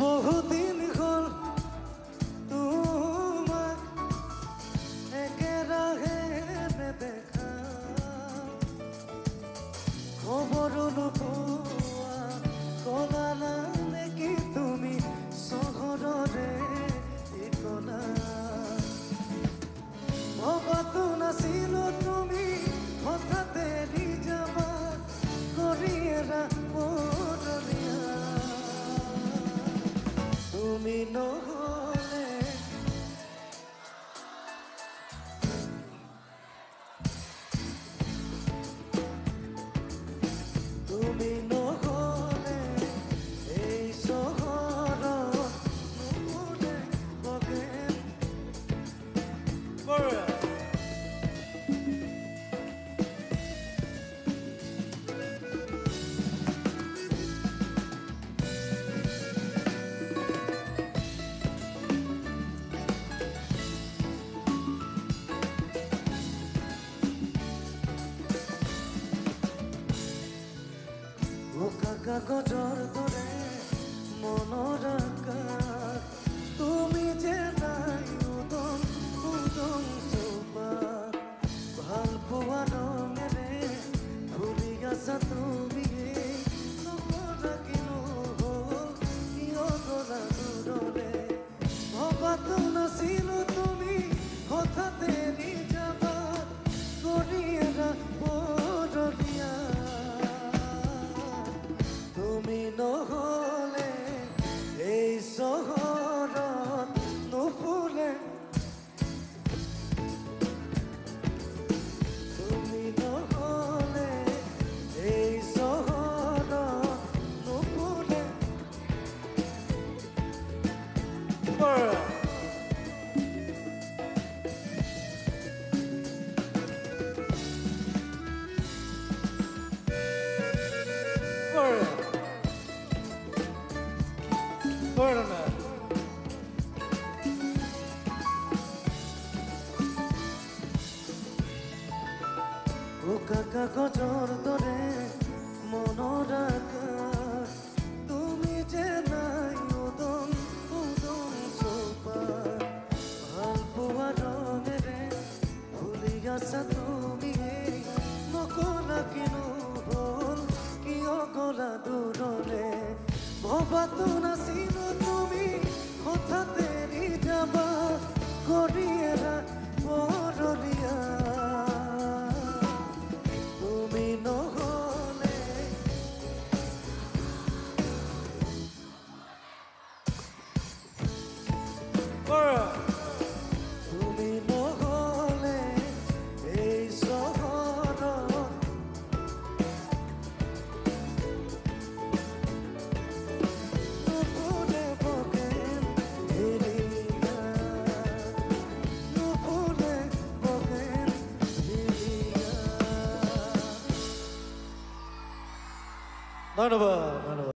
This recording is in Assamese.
বহুদিন হল তোমাক একেৰাহে নেদেখা, খবৰো নোপোৱা কলা নেকি তুমি চহৰৰে ঠিকনা। ভবাতো নাছিলো তুমি হঠাৎ এৰি যাবা কৰি এৰা বদলিয়া। তুমি নহলে তুমি নহলে এই চহৰত নুফুলে বগেন। কাগজৰ দৰে মনৰ আকাশ, তুমি যে নাই উদং উদং চৌপাশ। ভাল পোৱা ৰঙেৰে ফুলি আছা তুমি, নকৰা কিনো হ'ল কিয় গলা দূৰলে। ভবাতো নাছিলো তুমি হঠাৎ এৰি যাবা কৰি এৰা বদলিয়া। তুমি নহলে এই চহৰত নুফুলে, তুমি নহলে এই চহৰত নুফুলে। কাগজৰ দৰে মনৰ আকাশ, তুমি যে নাই উদং উদং চৌপাশ। ভাল পোৱা ৰঙেৰে ফুলি আছা তুমি, নকলা কিনো হ'ল কিয় গলা দূৰলে। ভবাতো নাছিলো তুমি হঠাৎ এৰি যাবা কৰি এৰা বদলিয়া। তুমি নহলে তুমি নহলে এই চহৰত নুফুলে বগেন হেৰিয়া, নুফুলে বগেন হেৰিয়া। ধন্যবাদ।